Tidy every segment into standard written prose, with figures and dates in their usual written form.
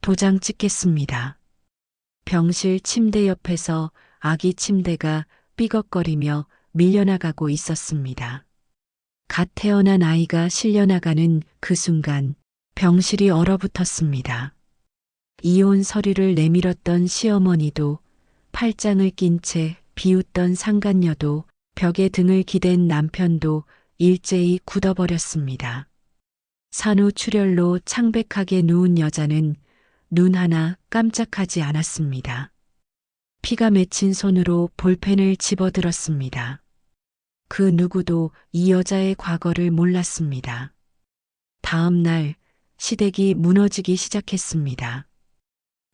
도장 찍겠습니다. 병실 침대 옆에서 아기 침대가 삐걱거리며 밀려나가고 있었습니다. 갓 태어난 아이가 실려나가는 그 순간 병실이 얼어붙었습니다. 이혼 서류를 내밀었던 시어머니도, 팔짱을 낀 채 비웃던 상간녀도, 벽에 등을 기댄 남편도 일제히 굳어버렸습니다. 산후 출혈로 창백하게 누운 여자는 눈 하나 깜짝하지 않았습니다. 피가 맺힌 손으로 볼펜을 집어들었습니다. 그 누구도 이 여자의 과거를 몰랐습니다. 다음 날 시댁이 무너지기 시작했습니다.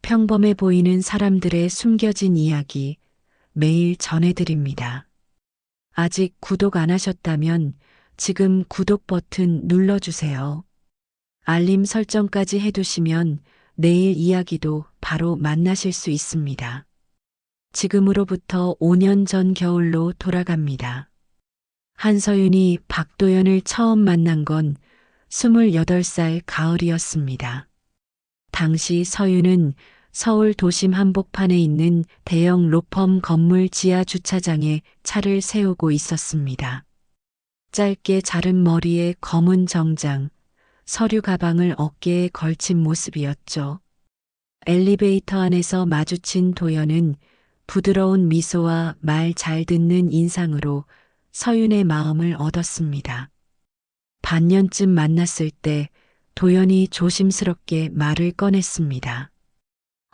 평범해 보이는 사람들의 숨겨진 이야기 매일 전해드립니다. 아직 구독 안 하셨다면 지금 구독 버튼 눌러주세요. 알림 설정까지 해두시면 내일 이야기도 바로 만나실 수 있습니다. 지금으로부터 5년 전 겨울로 돌아갑니다. 한서윤이 박도연을 처음 만난 건 28살 가을이었습니다. 당시 서윤은 서울 도심 한복판에 있는 대형 로펌 건물 지하 주차장에 차를 세우고 있었습니다. 짧게 자른 머리에 검은 정장, 서류 가방을 어깨에 걸친 모습이었죠. 엘리베이터 안에서 마주친 도연은 부드러운 미소와 말 잘 듣는 인상으로 서윤의 마음을 얻었습니다. 반년쯤 만났을 때 도연이 조심스럽게 말을 꺼냈습니다.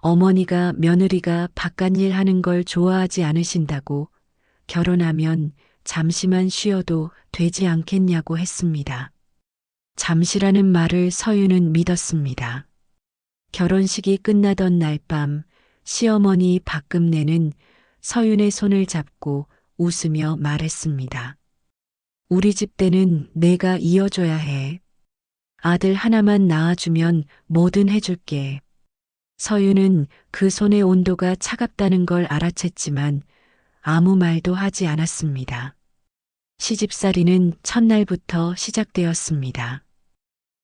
어머니가 며느리가 바깥일 하는 걸 좋아하지 않으신다고 결혼하면 잠시만 쉬어도 되지 않겠냐고 했습니다. 잠시라는 말을 서윤은 믿었습니다. 결혼식이 끝나던 날 밤 시어머니 박금내는 서윤의 손을 잡고 웃으며 말했습니다. 우리 집대는 내가 이어줘야 해. 아들 하나만 낳아주면 뭐든 해줄게. 서윤은 그 손의 온도가 차갑다는 걸 알아챘지만 아무 말도 하지 않았습니다. 시집살이는 첫날부터 시작되었습니다.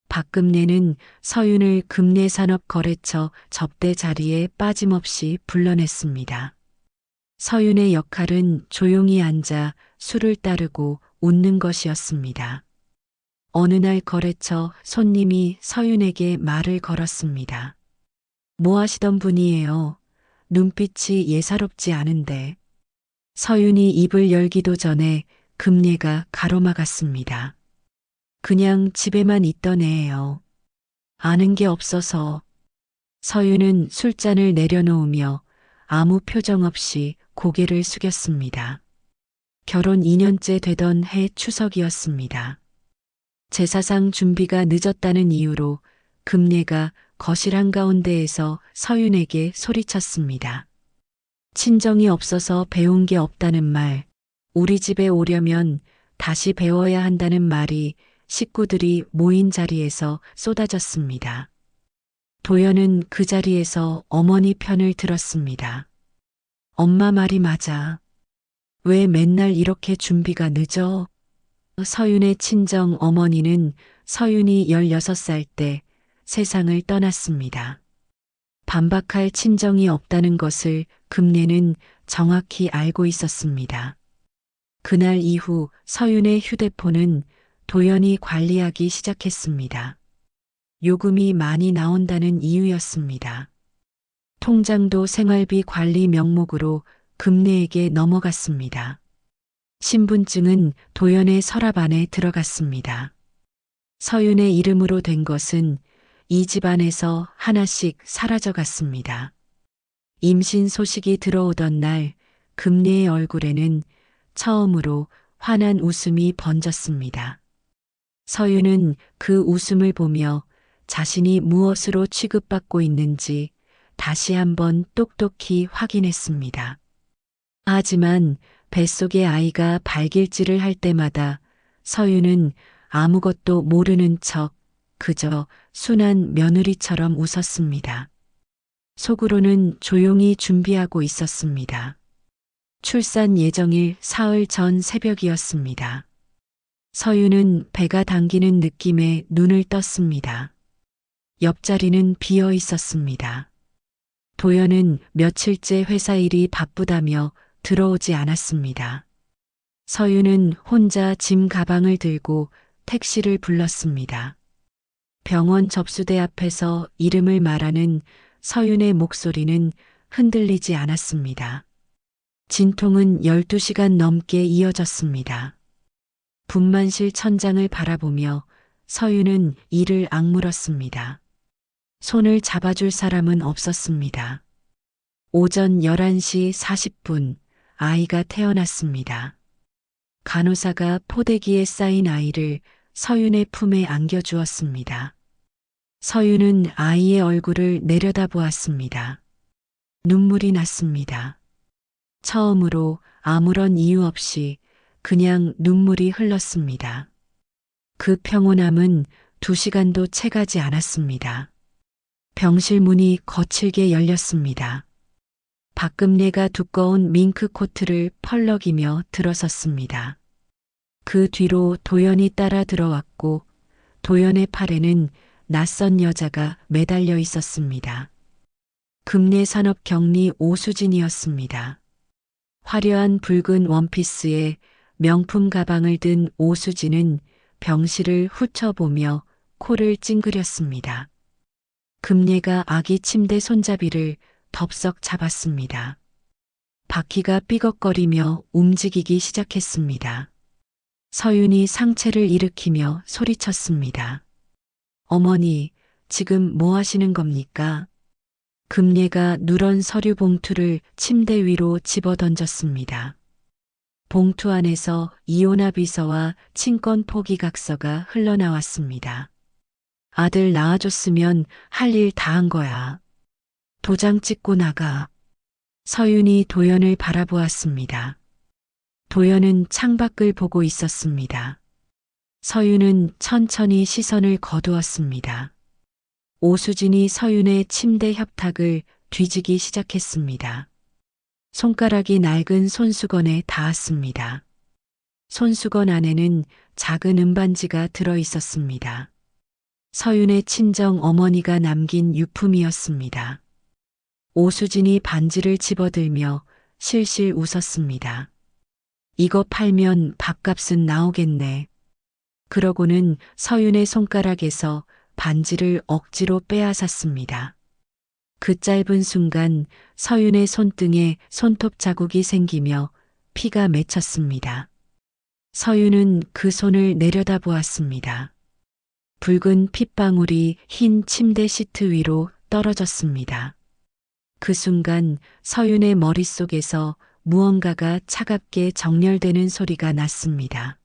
박금내는 서윤을 금내산업거래처 접대 자리에 빠짐없이 불러냈습니다. 서윤의 역할은 조용히 앉아 술을 따르고 웃는 것이었습니다. 어느 날 거래처 손님이 서윤에게 말을 걸었습니다. 뭐 하시던 분이에요? 눈빛이 예사롭지 않은데. 서윤이 입을 열기도 전에 금내가 가로막았습니다. 그냥 집에만 있던 애예요. 아는 게 없어서. 서윤은 술잔을 내려놓으며 아무 표정 없이 고개를 숙였습니다. 결혼 2년째 되던 해 추석이었습니다. 제사상 준비가 늦었다는 이유로 금내가 거실 한가운데에서 서윤에게 소리쳤습니다. 친정이 없어서 배운 게 없다는 말, 우리 집에 오려면 다시 배워야 한다는 말이 식구들이 모인 자리에서 쏟아졌습니다. 도연은 그 자리에서 어머니 편을 들었습니다. 엄마 말이 맞아. 왜 맨날 이렇게 준비가 늦어? 서윤의 친정 어머니는 서윤이 16살 때 세상을 떠났습니다. 반박할 친정이 없다는 것을 금내는 정확히 알고 있었습니다. 그날 이후 서윤의 휴대폰은 도연이 관리하기 시작했습니다. 요금이 많이 나온다는 이유였습니다. 통장도 생활비 관리 명목으로 금내에게 넘어갔습니다. 신분증은 도연의 서랍 안에 들어갔습니다. 서윤의 이름으로 된 것은 이 집안에서 하나씩 사라져갔습니다. 임신 소식이 들어오던 날 금내의 얼굴에는 처음으로 환한 웃음이 번졌습니다. 서윤은 그 웃음을 보며 자신이 무엇으로 취급받고 있는지 다시 한번 똑똑히 확인했습니다. 하지만 뱃속의 아이가 발길질을 할 때마다 서윤은 아무것도 모르는 척 그저 순한 며느리처럼 웃었습니다. 속으로는 조용히 준비하고 있었습니다. 출산 예정일 사흘 전 새벽이었습니다. 서윤은 배가 당기는 느낌에 눈을 떴습니다. 옆자리는 비어 있었습니다. 도연은 며칠째 회사 일이 바쁘다며 들어오지 않았습니다. 서윤은 혼자 짐 가방을 들고 택시를 불렀습니다. 병원 접수대 앞에서 이름을 말하는 서윤의 목소리는 흔들리지 않았습니다. 진통은 12시간 넘게 이어졌습니다. 분만실 천장을 바라보며 서윤은 이를 악물었습니다. 손을 잡아줄 사람은 없었습니다. 오전 11시 40분 아이가 태어났습니다. 간호사가 포대기에 쌓인 아이를 서윤의 품에 안겨주었습니다. 서윤은 아이의 얼굴을 내려다보았습니다. 눈물이 났습니다. 처음으로 아무런 이유 없이 그냥 눈물이 흘렀습니다. 그 평온함은 2시간도 채가지 않았습니다. 병실 문이 거칠게 열렸습니다. 박금례가 두꺼운 밍크 코트를 펄럭이며 들어섰습니다. 그 뒤로 도연이 따라 들어왔고 도연의 팔에는 낯선 여자가 매달려 있었습니다. 금례산업경리 오수진이었습니다. 화려한 붉은 원피스에 명품 가방을 든 오수진은 병실을 훑어보며 코를 찡그렸습니다. 금례가 아기 침대 손잡이를 덥석 잡았습니다. 바퀴가 삐걱거리며 움직이기 시작했습니다. 서윤이 상체를 일으키며 소리쳤습니다. 어머니, 지금 뭐 하시는 겁니까? 금례가 누런 서류 봉투를 침대 위로 집어던졌습니다. 봉투 안에서 이혼합 비서와 친권 포기각서가 흘러나왔습니다. 아들 낳아줬으면 할 일 다 한 거야. 도장 찍고 나가. 서윤이 도연을 바라보았습니다. 도연은 창밖을 보고 있었습니다. 서윤은 천천히 시선을 거두었습니다. 오수진이 서윤의 침대 협탁을 뒤지기 시작했습니다. 손가락이 낡은 손수건에 닿았습니다. 손수건 안에는 작은 은반지가 들어 있었습니다. 서윤의 친정 어머니가 남긴 유품이었습니다. 오수진이 반지를 집어들며 실실 웃었습니다. 이거 팔면 밥값은 나오겠네. 그러고는 서윤의 손가락에서 반지를 억지로 빼앗았습니다. 그 짧은 순간 서윤의 손등에 손톱 자국이 생기며 피가 맺혔습니다. 서윤은 그 손을 내려다보았습니다. 붉은 핏방울이 흰 침대 시트 위로 떨어졌습니다. 그 순간 서윤의 머릿속에서 무언가가 차갑게 정렬되는 소리가 났습니다.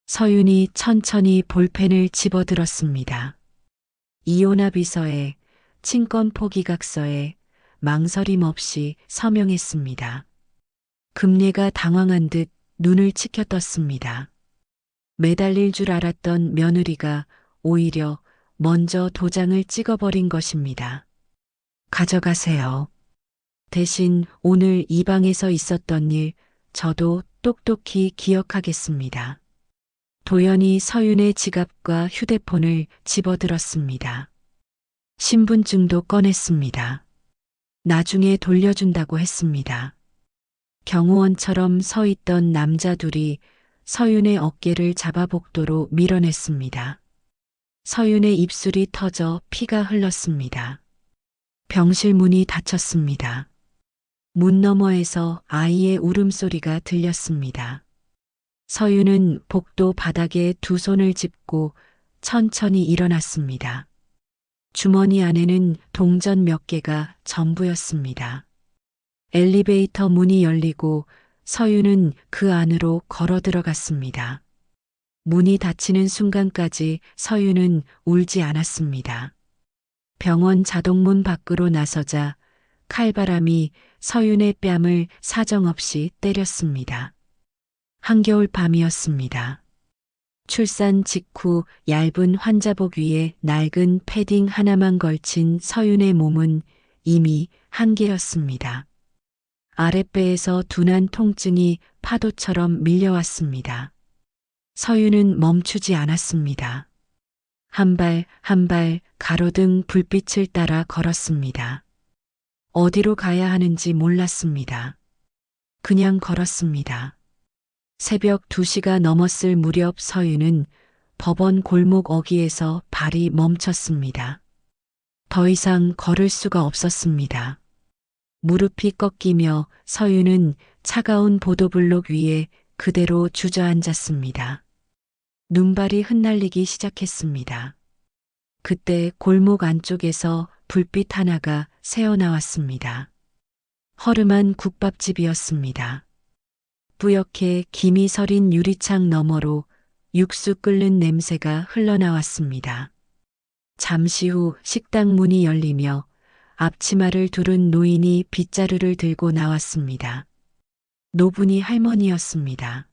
서윤이 천천히 볼펜을 집어들었습니다. 이혼합 비서에 친권 포기각서에 망설임 없이 서명했습니다. 금례가 당황한 듯 눈을 치켜떴습니다. 매달릴 줄 알았던 며느리가 오히려 먼저 도장을 찍어버린 것입니다. 가져가세요. 대신 오늘 이 방에서 있었던 일 저도 똑똑히 기억하겠습니다. 도연이 서윤의 지갑과 휴대폰을 집어들었습니다. 신분증도 꺼냈습니다. 나중에 돌려준다고 했습니다. 경호원처럼 서 있던 남자 둘이 서윤의 어깨를 잡아 복도로 밀어냈습니다. 서윤의 입술이 터져 피가 흘렀습니다. 병실 문이 닫혔습니다. 문 너머에서 아이의 울음소리가 들렸습니다. 서윤은 복도 바닥에 두 손을 짚고 천천히 일어났습니다. 주머니 안에는 동전 몇 개가 전부였습니다. 엘리베이터 문이 열리고 서윤은 그 안으로 걸어 들어갔습니다. 문이 닫히는 순간까지 서윤은 울지 않았습니다. 병원 자동문 밖으로 나서자 칼바람이 서윤의 뺨을 사정없이 때렸습니다. 한겨울 밤이었습니다. 출산 직후 얇은 환자복 위에 낡은 패딩 하나만 걸친 서윤의 몸은 이미 한계였습니다. 아랫배에서 둔한 통증이 파도처럼 밀려왔습니다. 서윤은 멈추지 않았습니다. 한 발 한 발 가로등 불빛을 따라 걸었습니다. 어디로 가야 하는지 몰랐습니다. 그냥 걸었습니다. 새벽 2시가 넘었을 무렵 서윤은 법원 골목 어귀에서 발이 멈췄습니다. 더 이상 걸을 수가 없었습니다. 무릎이 꺾이며 서윤은 차가운 보도블록 위에 그대로 주저앉았습니다. 눈발이 흩날리기 시작했습니다. 그때 골목 안쪽에서 불빛 하나가 새어나왔습니다. 허름한 국밥집이었습니다. 뿌옇게 김이 서린 유리창 너머로 육수 끓는 냄새가 흘러나왔습니다. 잠시 후 식당 문이 열리며 앞치마를 두른 노인이 빗자루를 들고 나왔습니다. 노분이 할머니였습니다.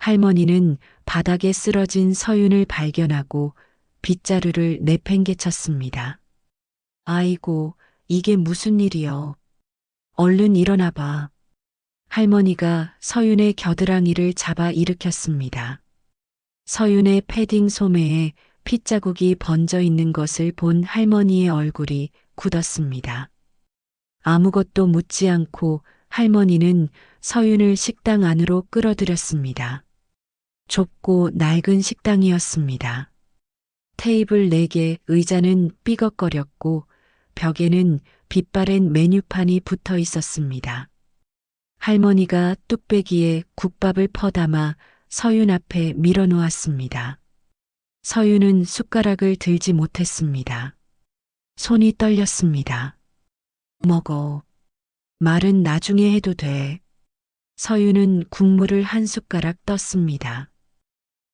할머니는 바닥에 쓰러진 서윤을 발견하고 빗자루를 내팽개쳤습니다. 아이고, 이게 무슨 일이여. 얼른 일어나 봐. 할머니가 서윤의 겨드랑이를 잡아 일으켰습니다. 서윤의 패딩 소매에 핏자국이 번져 있는 것을 본 할머니의 얼굴이 굳었습니다. 아무것도 묻지 않고 할머니는 서윤을 식당 안으로 끌어들였습니다. 좁고 낡은 식당이었습니다. 테이블 4개, 의자는 삐걱거렸고 벽에는 빛바랜 메뉴판이 붙어 있었습니다. 할머니가 뚝배기에 국밥을 퍼담아 서윤 앞에 밀어놓았습니다. 서윤은 숟가락을 들지 못했습니다. 손이 떨렸습니다. 먹어. 말은 나중에 해도 돼. 서윤은 국물을 한 숟가락 떴습니다.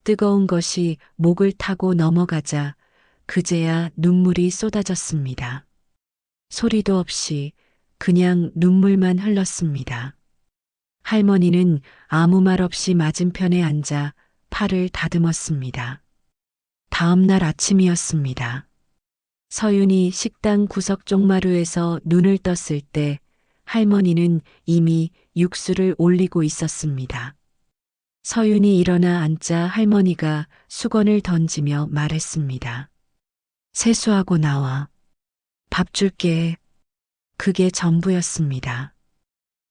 뜨거운 것이 목을 타고 넘어가자 그제야 눈물이 쏟아졌습니다. 소리도 없이 그냥 눈물만 흘렀습니다. 할머니는 아무 말 없이 맞은편에 앉아 팔을 다듬었습니다. 다음 날 아침이었습니다. 서윤이 식당 구석 쪽마루에서 눈을 떴을 때 할머니는 이미 육수를 올리고 있었습니다. 서윤이 일어나 앉자 할머니가 수건을 던지며 말했습니다. 세수하고 나와. 밥 줄게. 그게 전부였습니다.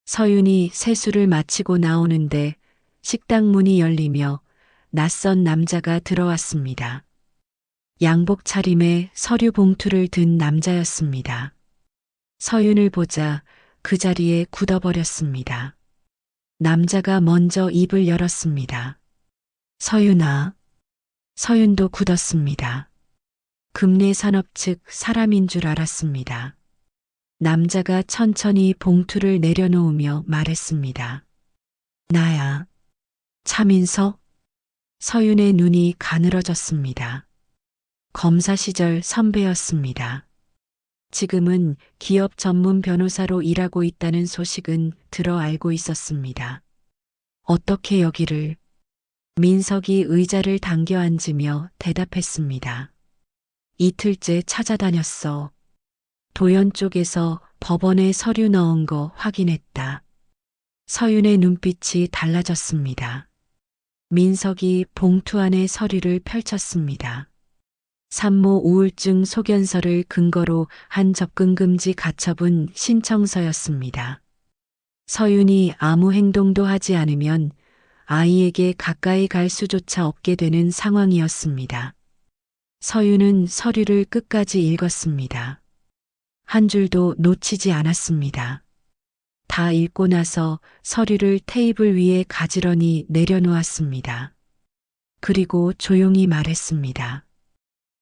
서윤이 세수를 마치고 나오는데 식당 문이 열리며 낯선 남자가 들어왔습니다. 양복 차림에 서류 봉투를 든 남자였습니다. 서윤을 보자 그 자리에 굳어버렸습니다. 남자가 먼저 입을 열었습니다. 서윤아. 서윤도 굳었습니다. 금례산업 측 사람인 줄 알았습니다. 남자가 천천히 봉투를 내려놓으며 말했습니다. 나야. 차민석? 서윤의 눈이 가늘어졌습니다. 검사 시절 선배였습니다. 지금은 기업 전문 변호사로 일하고 있다는 소식은 들어 알고 있었습니다. 어떻게 여기를? 민석이 의자를 당겨 앉으며 대답했습니다. 이틀째 찾아다녔어. 도연 쪽에서 법원에 서류 넣은 거 확인했다. 서윤의 눈빛이 달라졌습니다. 민석이 봉투 안에 서류를 펼쳤습니다. 산모 우울증 소견서를 근거로 한 접근금지 가처분 신청서였습니다. 서윤이 아무 행동도 하지 않으면 아이에게 가까이 갈 수조차 없게 되는 상황이었습니다. 서윤은 서류를 끝까지 읽었습니다. 한 줄도 놓치지 않았습니다. 다 읽고 나서 서류를 테이블 위에 가지런히 내려놓았습니다. 그리고 조용히 말했습니다.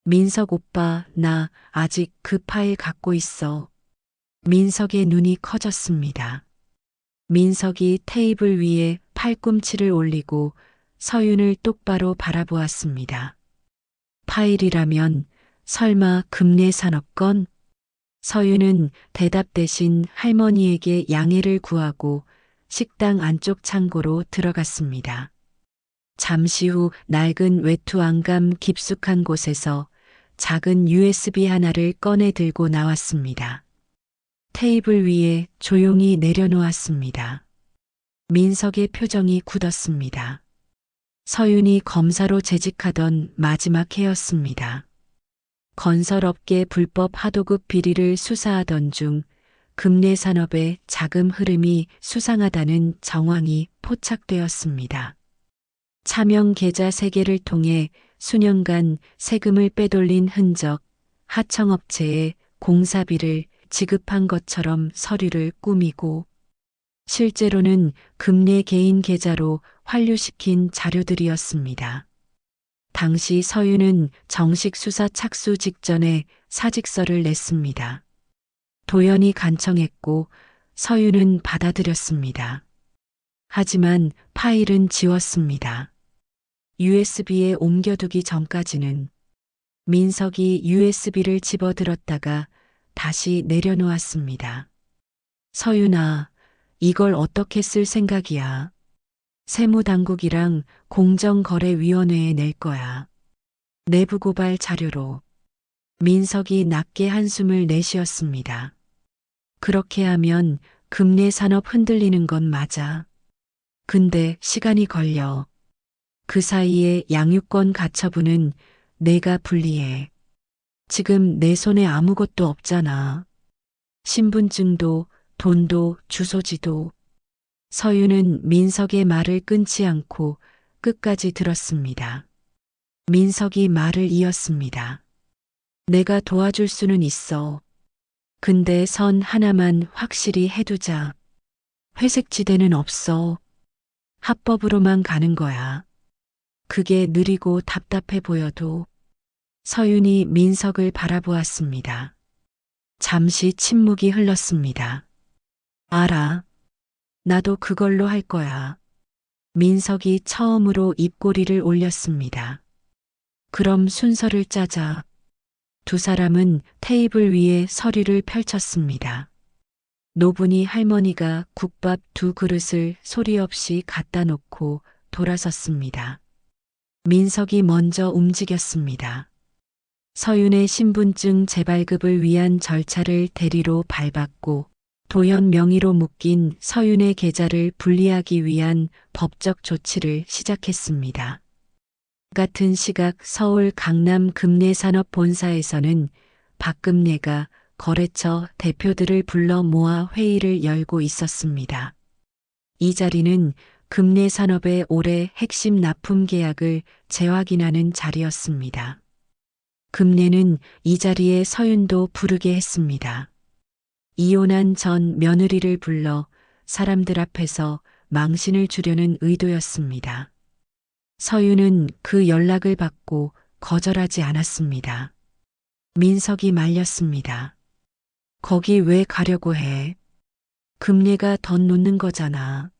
민석 오빠, 나 아직 그 파일 갖고 있어. 민석의 눈이 커졌습니다. 민석이 테이블 위에 팔꿈치를 올리고 서윤을 똑바로 바라보았습니다. 파일이라면 설마 금례산업건? 서윤은 대답 대신 할머니에게 양해를 구하고 식당 안쪽 창고로 들어갔습니다. 잠시 후 낡은 외투 안감 깊숙한 곳에서 작은 USB 하나를 꺼내 들고 나왔습니다. 테이블 위에 조용히 내려놓았습니다. 민석의 표정이 굳었습니다. 서윤이 검사로 재직하던 마지막 해였습니다. 건설업계 불법 하도급 비리를 수사하던 중 금내 산업의 자금 흐름이 수상하다는 정황이 포착되었습니다. 차명 계좌 3개를 통해 수년간 세금을 빼돌린 흔적, 하청업체에 공사비를 지급한 것처럼 서류를 꾸미고 실제로는 금내 개인 계좌로 환류시킨 자료들이었습니다. 당시 서윤은 정식 수사 착수 직전에 사직서를 냈습니다. 도연이 간청했고 서윤은 받아들였습니다. 하지만 파일은 지웠습니다. USB에 옮겨두기 전까지는 민석이 USB를 집어들었다가 다시 내려놓았습니다. 서윤아, 이걸 어떻게 쓸 생각이야? 세무당국이랑 공정거래위원회에 낼 거야. 내부 고발 자료로. 민석이 낮게 한숨을 내쉬었습니다. 그렇게 하면 금내 산업 흔들리는 건 맞아. 근데 시간이 걸려. 그 사이에 양육권 가처분은 내가 불리해. 지금 내 손에 아무것도 없잖아. 신분증도 돈도 주소지도. 서윤은 민석의 말을 끊지 않고 끝까지 들었습니다. 민석이 말을 이었습니다. 내가 도와줄 수는 있어. 근데 선 하나만 확실히 해두자. 회색지대는 없어. 합법으로만 가는 거야. 그게 느리고 답답해 보여도. 서윤이 민석을 바라보았습니다. 잠시 침묵이 흘렀습니다. 알아. 나도 그걸로 할 거야. 민석이 처음으로 입꼬리를 올렸습니다. 그럼 순서를 짜자. 두 사람은 테이블 위에 서류를 펼쳤습니다. 노분이 할머니가 국밥 2그릇을 소리 없이 갖다 놓고 돌아섰습니다. 민석이 먼저 움직였습니다. 서윤의 신분증 재발급을 위한 절차를 대리로 밟았고 도연 명의로 묶인 서윤의 계좌를 분리하기 위한 법적 조치를 시작했습니다. 같은 시각 서울 강남 금내산업 본사에서는 박금내가 거래처 대표들을 불러 모아 회의를 열고 있었습니다. 이 자리는 금내산업의 올해 핵심 납품 계약을 재확인하는 자리였습니다. 금내는 이 자리에 서윤도 부르게 했습니다. 이혼한 전 며느리를 불러 사람들 앞에서 망신을 주려는 의도였습니다. 서윤은 그 연락을 받고 거절하지 않았습니다. 민석이 말렸습니다. 거기 왜 가려고 해? 금내가 돈 놓는 거잖아.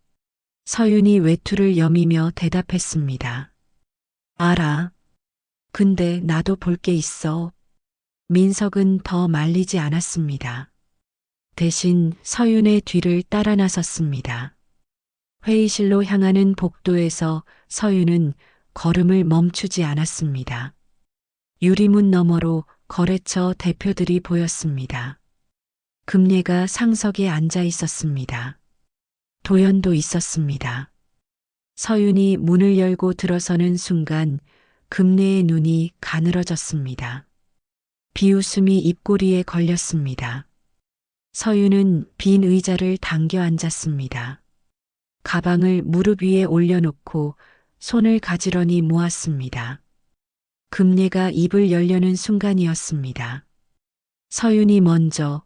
서윤이 외투를 여미며 대답했습니다. 알아. 근데 나도 볼 게 있어. 민석은 더 말리지 않았습니다. 대신 서윤의 뒤를 따라 나섰습니다. 회의실로 향하는 복도에서 서윤은 걸음을 멈추지 않았습니다. 유리문 너머로 거래처 대표들이 보였습니다. 금내가 상석에 앉아 있었습니다. 도연도 있었습니다. 서윤이 문을 열고 들어서는 순간 금내의 눈이 가늘어졌습니다. 비웃음이 입꼬리에 걸렸습니다. 서윤은 빈 의자를 당겨 앉았습니다. 가방을 무릎 위에 올려놓고 손을 가지런히 모았습니다. 금내가 입을 열려는 순간이었습니다. 서윤이 먼저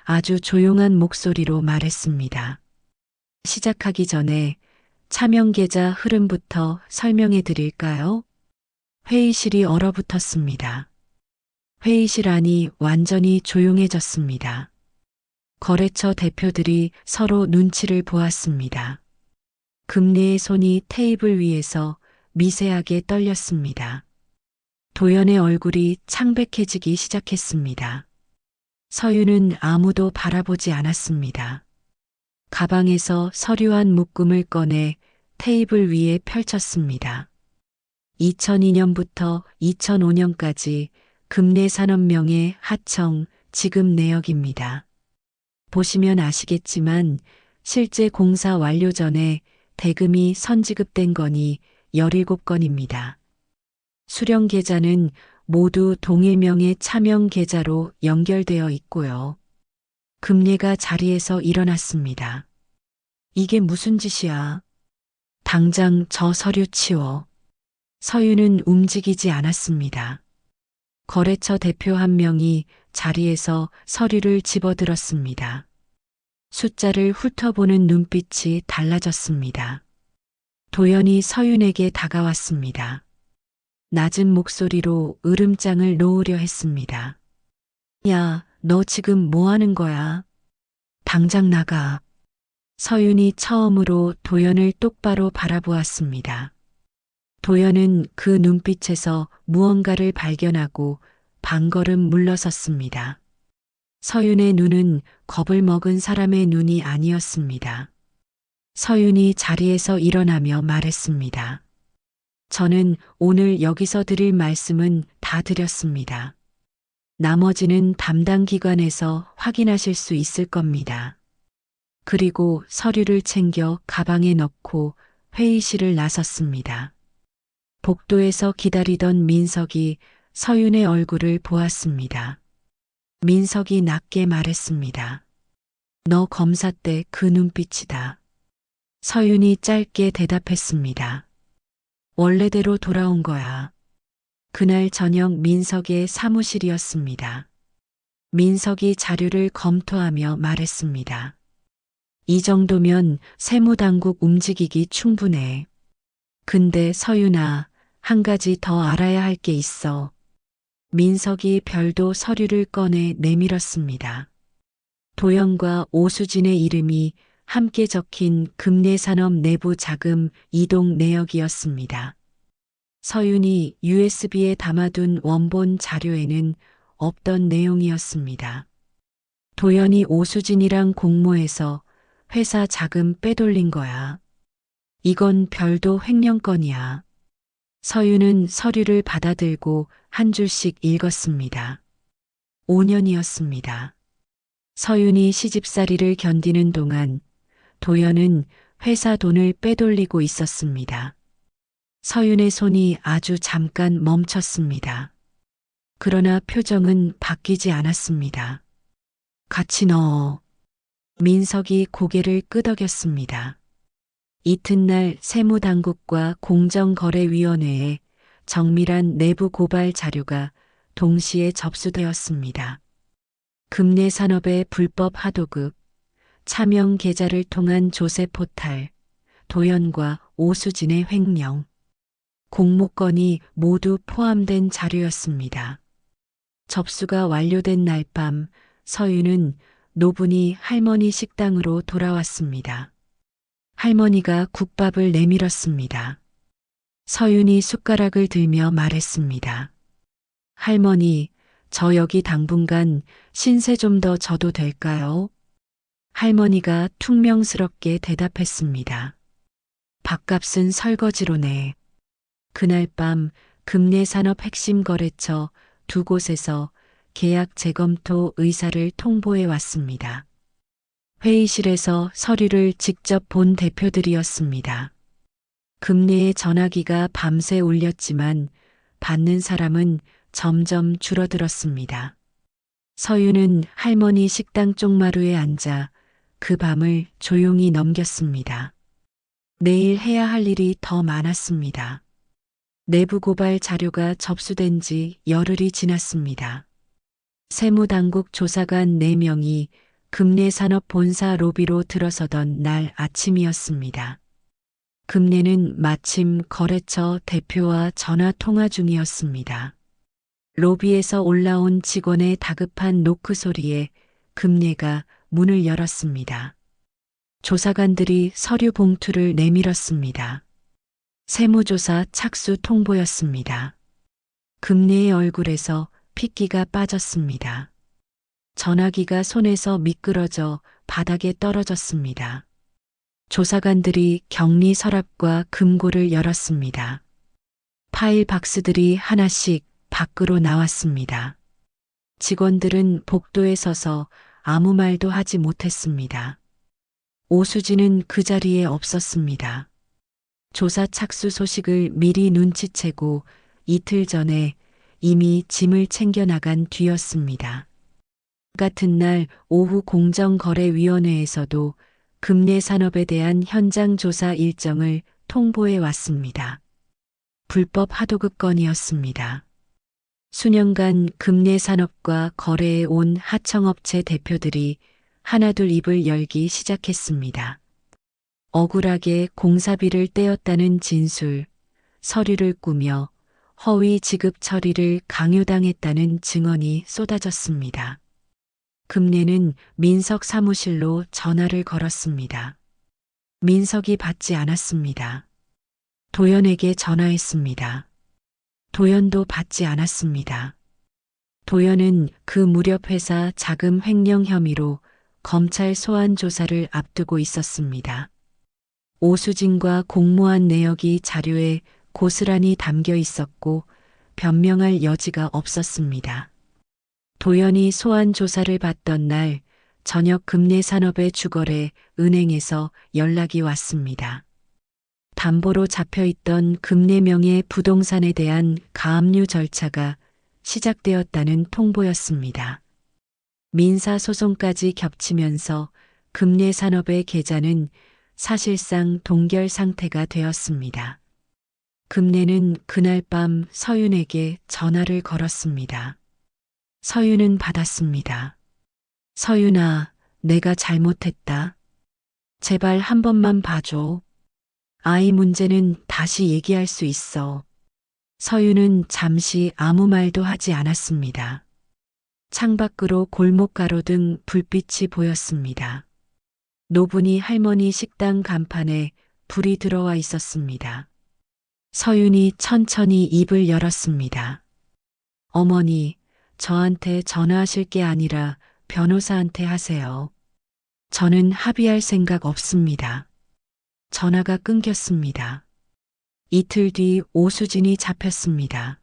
아주 조용한 목소리로 말했습니다. 시작하기 전에 차명계좌 흐름부터 설명해 드릴까요? 회의실이 얼어붙었습니다. 회의실 안이 완전히 조용해졌습니다. 거래처 대표들이 서로 눈치를 보았습니다. 금내의 손이 테이블 위에서 미세하게 떨렸습니다. 도연의 얼굴이 창백해지기 시작했습니다. 서윤은 아무도 바라보지 않았습니다. 가방에서 서류 한 묶음을 꺼내 테이블 위에 펼쳤습니다. 2002년부터 2005년까지 금내산업명의 하청 지급 내역입니다. 보시면 아시겠지만 실제 공사 완료 전에 대금이 선지급된 건이 17건입니다. 수령 계좌는 모두 동일명의 차명 계좌로 연결되어 있고요. 금례가 자리에서 일어났습니다. 이게 무슨 짓이야? 당장 저 서류 치워. 서윤은 움직이지 않았습니다. 거래처 대표 한 명이 자리에서 서류를 집어들었습니다. 숫자를 훑어보는 눈빛이 달라졌습니다. 도연이 서윤에게 다가왔습니다. 낮은 목소리로 으름장을 놓으려 했습니다. 야, 너 지금 뭐 하는 거야? 당장 나가. 서윤이 처음으로 도연을 똑바로 바라보았습니다. 도연은 그 눈빛에서 무언가를 발견하고 반걸음 물러섰습니다. 서윤의 눈은 겁을 먹은 사람의 눈이 아니었습니다. 서윤이 자리에서 일어나며 말했습니다. 저는 오늘 여기서 드릴 말씀은 다 드렸습니다. 나머지는 담당 기관에서 확인하실 수 있을 겁니다. 그리고 서류를 챙겨 가방에 넣고 회의실을 나섰습니다. 복도에서 기다리던 민석이 서윤의 얼굴을 보았습니다. 민석이 낮게 말했습니다. 너 검사 때 그 눈빛이다. 서윤이 짧게 대답했습니다. 원래대로 돌아온 거야. 그날 저녁 민석의 사무실이었습니다. 민석이 자료를 검토하며 말했습니다. 이 정도면 세무당국 움직이기 충분해. 근데 서윤아, 한 가지 더 알아야 할 게 있어. 민석이 별도 서류를 꺼내 내밀었습니다. 도연과 오수진의 이름이 함께 적힌 금례산업 내부 자금 이동 내역이었습니다. 서윤이 USB에 담아둔 원본 자료에는 없던 내용이었습니다. 도연이 오수진이랑 공모해서 회사 자금 빼돌린 거야. 이건 별도 횡령건이야. 서윤은 서류를 받아들고 한 줄씩 읽었습니다. 5년이었습니다. 서윤이 시집살이를 견디는 동안 도연은 회사 돈을 빼돌리고 있었습니다. 서윤의 손이 아주 잠깐 멈췄습니다. 그러나 표정은 바뀌지 않았습니다. 같이 넣어. 민석이 고개를 끄덕였습니다. 이튿날 세무당국과 공정거래위원회에 정밀한 내부 고발 자료가 동시에 접수되었습니다. 금례산업의 불법 하도급, 차명 계좌를 통한 조세 포탈, 도연과 오수진의 횡령, 공모건이 모두 포함된 자료였습니다. 접수가 완료된 날 밤 서윤은 노분이 할머니 식당으로 돌아왔습니다. 할머니가 국밥을 내밀었습니다. 서윤이 숟가락을 들며 말했습니다. 할머니, 저 여기 당분간 신세 좀 더 져도 될까요? 할머니가 퉁명스럽게 대답했습니다. 밥값은 설거지로 내. 그날 밤 금례산업 핵심 거래처 두 곳에서 계약 재검토 의사를 통보해 왔습니다. 회의실에서 서류를 직접 본 대표들이었습니다. 금례의 전화기가 밤새 울렸지만 받는 사람은 점점 줄어들었습니다. 서윤은 할머니 식당 쪽마루에 앉아 그 밤을 조용히 넘겼습니다. 내일 해야 할 일이 더 많았습니다. 내부 고발 자료가 접수된 지 열흘이 지났습니다. 세무당국 조사관 4명이 금례산업 본사 로비로 들어서던 날 아침이었습니다. 금례는 마침 거래처 대표와 전화 통화 중이었습니다. 로비에서 올라온 직원의 다급한 노크 소리에 금례가 문을 열었습니다. 조사관들이 서류 봉투를 내밀었습니다. 세무조사 착수 통보였습니다. 금례의 얼굴에서 핏기가 빠졌습니다. 전화기가 손에서 미끄러져 바닥에 떨어졌습니다. 조사관들이 격리 서랍과 금고를 열었습니다. 파일 박스들이 하나씩 밖으로 나왔습니다. 직원들은 복도에 서서 아무 말도 하지 못했습니다. 오수진은 그 자리에 없었습니다. 조사 착수 소식을 미리 눈치채고 이틀 전에 이미 짐을 챙겨 나간 뒤였습니다. 같은 날 오후 공정거래위원회에서도 금내 산업에 대한 현장 조사 일정을 통보해 왔습니다. 불법 하도급 건이었습니다. 수년간 금내 산업과 거래해 온 하청업체 대표들이 하나둘 입을 열기 시작했습니다. 억울하게 공사비를 떼었다는 진술, 서류를 꾸며 허위 지급 처리를 강요당했다는 증언이 쏟아졌습니다. 금내는 민석 사무실로 전화를 걸었습니다. 민석이 받지 않았습니다. 도연에게 전화했습니다. 도연도 받지 않았습니다. 도연은 그 무렵 회사 자금 횡령 혐의로 검찰 소환 조사를 앞두고 있었습니다. 오수진과 공모한 내역이 자료에 고스란히 담겨 있었고 변명할 여지가 없었습니다. 도연이 소환 조사를 받던 날 저녁 금내산업의 주거래 은행에서 연락이 왔습니다. 담보로 잡혀있던 금내명의 부동산에 대한 가압류 절차가 시작되었다는 통보였습니다. 민사소송까지 겹치면서 금내산업의 계좌는 사실상 동결 상태가 되었습니다. 금내는 그날 밤 서윤에게 전화를 걸었습니다. 서윤은 받았습니다. 서윤아, 내가 잘못했다. 제발 한 번만 봐줘. 아이 문제는 다시 얘기할 수 있어. 서윤은 잠시 아무 말도 하지 않았습니다. 창밖으로 골목 가로등 불빛이 보였습니다. 노분이 할머니 식당 간판에 불이 들어와 있었습니다. 서윤이 천천히 입을 열었습니다. 어머니, 저한테 전화하실 게 아니라 변호사한테 하세요. 저는 합의할 생각 없습니다. 전화가 끊겼습니다. 이틀 뒤 오수진이 잡혔습니다.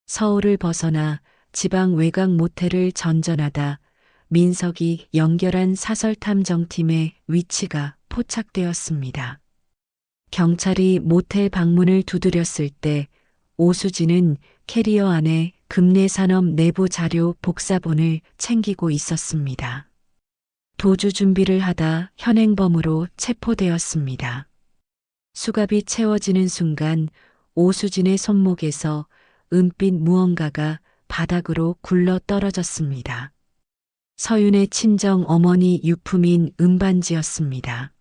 서울을 벗어나 지방 외곽 모텔을 전전하다 민석이 연결한 사설탐정팀의 위치가 포착되었습니다. 경찰이 모텔 방문을 두드렸을 때 오수진은 캐리어 안에 금내산업 내부 자료 복사본을 챙기고 있었습니다. 도주 준비를 하다 현행범으로 체포되었습니다. 수갑이 채워지는 순간 오수진의 손목에서 은빛 무언가가 바닥으로 굴러 떨어졌습니다. 서윤의 친정 어머니 유품인 은반지였습니다.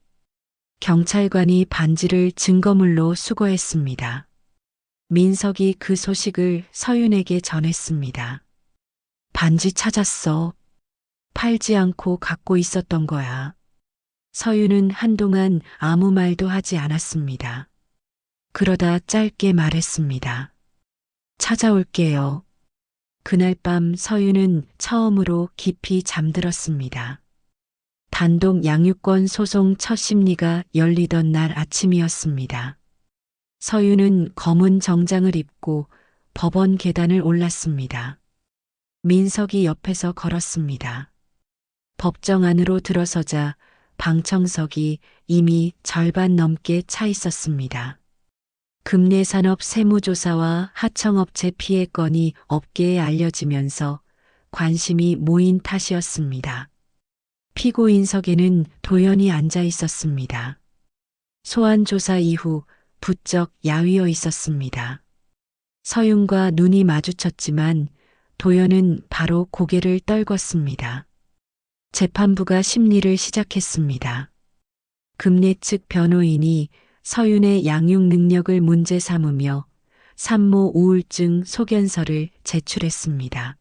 경찰관이 반지를 증거물로 수거했습니다. 민석이 그 소식을 서윤에게 전했습니다. 반지 찾았어. 팔지 않고 갖고 있었던 거야. 서윤은 한동안 아무 말도 하지 않았습니다. 그러다 짧게 말했습니다. 찾아올게요. 그날 밤 서윤은 처음으로 깊이 잠들었습니다. 단독 양육권 소송 첫 심리가 열리던 날 아침이었습니다. 서윤은 검은 정장을 입고 법원 계단을 올랐습니다. 민석이 옆에서 걸었습니다. 법정 안으로 들어서자 방청석이 이미 절반 넘게 차 있었습니다. 금내산업 세무조사와 하청업체 피해 건이 업계에 알려지면서 관심이 모인 탓이었습니다. 피고인석에는 도연이 앉아 있었습니다. 소환조사 이후 부쩍 야위어 있었습니다. 서윤과 눈이 마주쳤지만 도연은 바로 고개를 떨궜습니다. 재판부가 심리를 시작했습니다. 금내 측 변호인이 서윤의 양육 능력을 문제 삼으며 산모 우울증 소견서를 제출했습니다.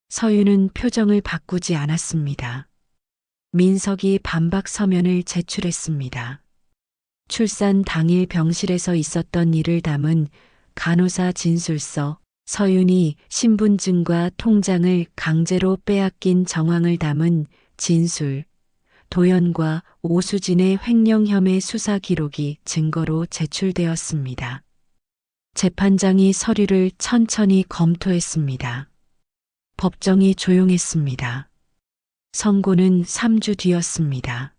서윤은 표정을 바꾸지 않았습니다. 민석이 반박 서면을 제출했습니다. 출산 당일 병실에서 있었던 일을 담은 간호사 진술서, 서윤이 신분증과 통장을 강제로 빼앗긴 정황을 담은 진술, 도연과 오수진의 횡령 혐의 수사 기록이 증거로 제출되었습니다. 재판장이 서류를 천천히 검토했습니다. 법정이 조용했습니다. 선고는 3주 뒤였습니다.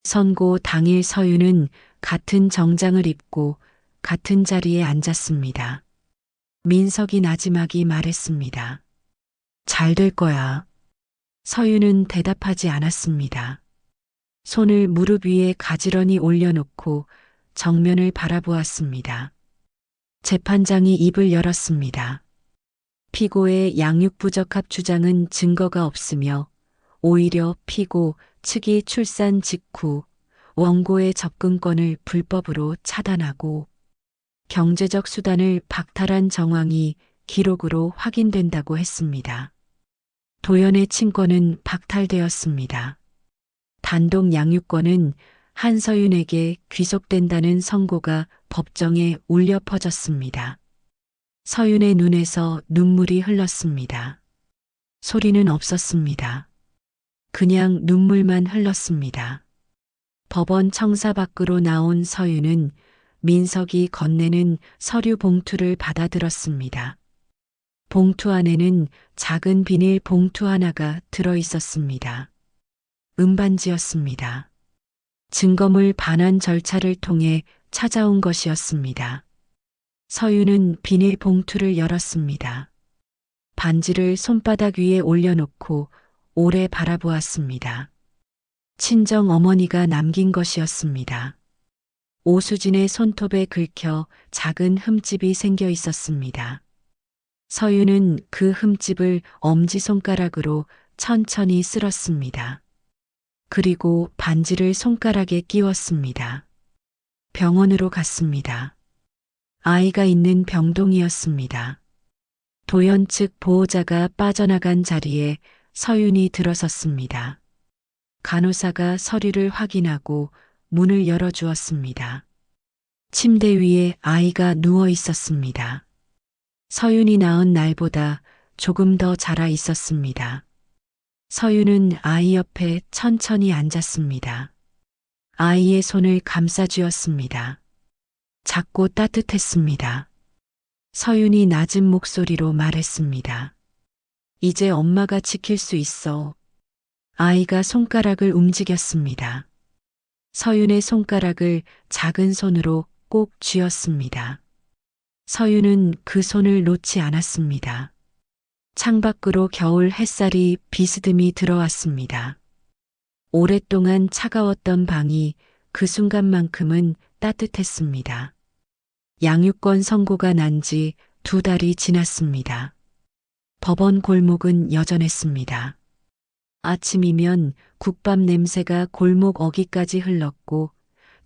선고 당일 서윤은 같은 정장을 입고 같은 자리에 앉았습니다. 민석이 나지막이 말했습니다. 잘 될 거야. 서윤은 대답하지 않았습니다. 손을 무릎 위에 가지런히 올려놓고 정면을 바라보았습니다. 재판장이 입을 열었습니다. 피고의 양육부적합 주장은 증거가 없으며 오히려 피고 측이 출산 직후 원고의 접근권을 불법으로 차단하고 경제적 수단을 박탈한 정황이 기록으로 확인된다고 했습니다. 도연의 친권은 박탈되었습니다. 단독 양육권은 한서윤에게 귀속된다는 선고가 법정에 울려 퍼졌습니다. 서윤의 눈에서 눈물이 흘렀습니다. 소리는 없었습니다. 그냥 눈물만 흘렀습니다. 법원 청사 밖으로 나온 서윤은 민석이 건네는 서류 봉투를 받아들었습니다. 봉투 안에는 작은 비닐 봉투 하나가 들어 있었습니다. 은반지였습니다. 증거물 반환 절차를 통해 찾아온 것이었습니다. 서윤은 비닐 봉투를 열었습니다. 반지를 손바닥 위에 올려놓고 오래 바라보았습니다. 친정 어머니가 남긴 것이었습니다. 오수진의 손톱에 긁혀 작은 흠집이 생겨 있었습니다. 서윤은 그 흠집을 엄지손가락으로 천천히 쓸었습니다. 그리고 반지를 손가락에 끼웠습니다. 병원으로 갔습니다. 아이가 있는 병동이었습니다. 도연 측 보호자가 빠져나간 자리에 서윤이 들어섰습니다. 간호사가 서류를 확인하고 문을 열어주었습니다. 침대 위에 아이가 누워 있었습니다. 서윤이 낳은 날보다 조금 더 자라 있었습니다. 서윤은 아이 옆에 천천히 앉았습니다. 아이의 손을 감싸주었습니다. 작고 따뜻했습니다. 서윤이 낮은 목소리로 말했습니다. 이제 엄마가 지킬 수 있어. 아이가 손가락을 움직였습니다. 서윤의 손가락을 작은 손으로 꼭 쥐었습니다. 서윤은 그 손을 놓지 않았습니다. 창밖으로 겨울 햇살이 비스듬히 들어왔습니다. 오랫동안 차가웠던 방이 그 순간만큼은 따뜻했습니다. 양육권 선고가 난 지 2달이 지났습니다. 법원 골목은 여전했습니다. 아침이면 국밥 냄새가 골목 어귀까지 흘렀고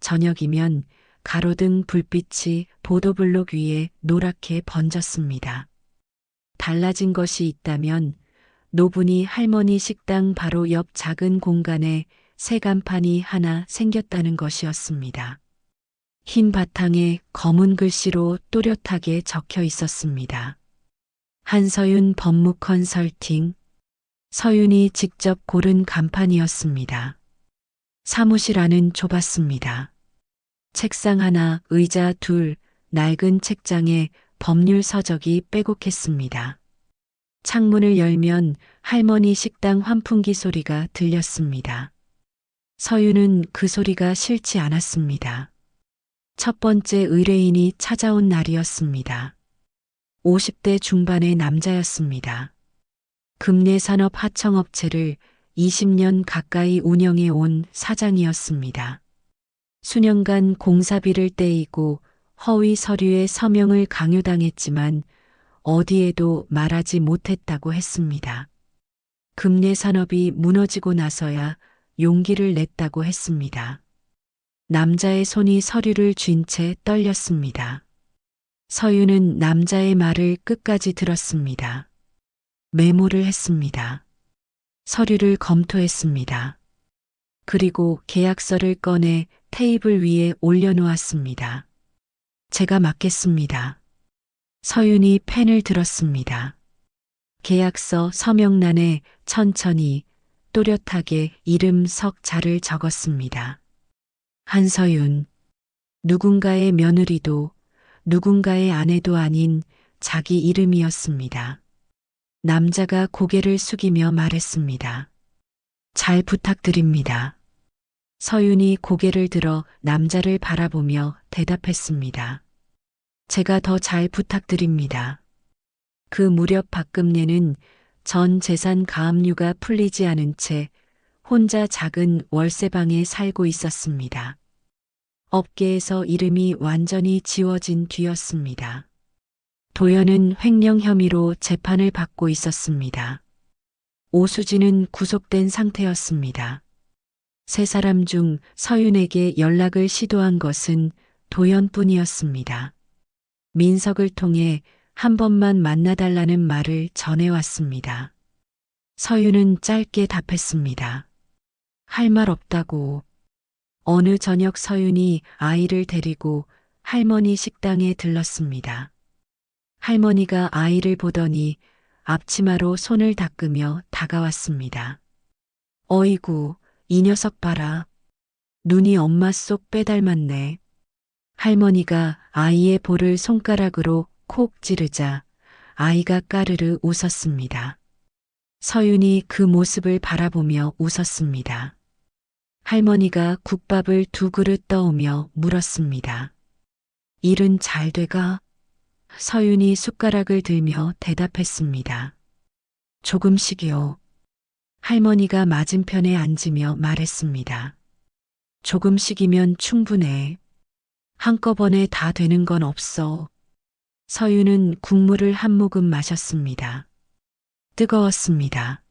저녁이면 가로등 불빛이 보도블록 위에 노랗게 번졌습니다. 달라진 것이 있다면 노분이 할머니 식당 바로 옆 작은 공간에 새 간판이 하나 생겼다는 것이었습니다. 흰 바탕에 검은 글씨로 또렷하게 적혀 있었습니다. 한서윤 법무 컨설팅. 서윤이 직접 고른 간판이었습니다. 사무실 안은 좁았습니다. 책상 하나, 의자 2, 낡은 책장에 법률 서적이 빼곡했습니다. 창문을 열면 할머니 식당 환풍기 소리가 들렸습니다. 서윤은 그 소리가 싫지 않았습니다. 첫 번째 의뢰인이 찾아온 날이었습니다. 50대 중반의 남자였습니다. 금내산업 하청업체를 20년 가까이 운영해 온 사장이었습니다. 수년간 공사비를 떼이고 허위 서류에 서명을 강요당했지만 어디에도 말하지 못했다고 했습니다. 금내산업이 무너지고 나서야 용기를 냈다고 했습니다. 남자의 손이 서류를 쥔 채 떨렸습니다. 서윤은 남자의 말을 끝까지 들었습니다. 메모를 했습니다. 서류를 검토했습니다. 그리고 계약서를 꺼내 테이블 위에 올려놓았습니다. 제가 맡겠습니다. 서윤이 펜을 들었습니다. 계약서 서명란에 천천히 또렷하게 이름 석자를 적었습니다. 한서윤. 누군가의 며느리도 누군가의 아내도 아닌 자기 이름이었습니다. 남자가 고개를 숙이며 말했습니다. 잘 부탁드립니다. 서윤이 고개를 들어 남자를 바라보며 대답했습니다. 제가 더 잘 부탁드립니다. 그 무렵 박금례는 전 재산 가압류가 풀리지 않은 채 혼자 작은 월세방에 살고 있었습니다. 업계에서 이름이 완전히 지워진 뒤였습니다. 도연은 횡령 혐의로 재판을 받고 있었습니다. 오수진은 구속된 상태였습니다. 세 사람 중 서윤에게 연락을 시도한 것은 도연뿐이었습니다. 민석을 통해 한 번만 만나달라는 말을 전해왔습니다. 서윤은 짧게 답했습니다. 할 말 없다고. 어느 저녁 서윤이 아이를 데리고 할머니 식당에 들렀습니다. 할머니가 아이를 보더니 앞치마로 손을 닦으며 다가왔습니다. 어이구, 이 녀석 봐라. 눈이 엄마 쏙 빼닮았네. 할머니가 아이의 볼을 손가락으로 콕 찌르자 아이가 까르르 웃었습니다. 서윤이 그 모습을 바라보며 웃었습니다. 할머니가 국밥을 2그릇 떠오며 물었습니다. 일은 잘 돼가? 서윤이 숟가락을 들며 대답했습니다. 조금씩이요. 할머니가 맞은편에 앉으며 말했습니다. 조금씩이면 충분해. 한꺼번에 다 되는 건 없어. 서윤은 국물을 한 모금 마셨습니다. 뜨거웠습니다.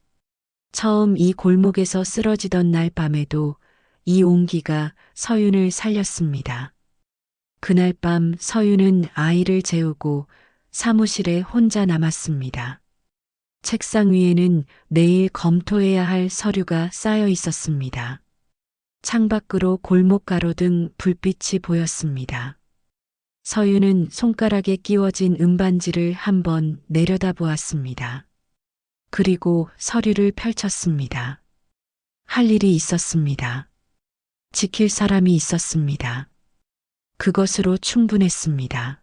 처음 이 골목에서 쓰러지던 날 밤에도 이 온기가 서윤을 살렸습니다. 그날 밤 서윤은 아이를 재우고 사무실에 혼자 남았습니다. 책상 위에는 내일 검토해야 할 서류가 쌓여 있었습니다. 창밖으로 골목 가로등 불빛이 보였습니다. 서윤은 손가락에 끼워진 은반지를 한번 내려다보았습니다. 그리고 서류를 펼쳤습니다. 할 일이 있었습니다. 지킬 사람이 있었습니다. 그것으로 충분했습니다.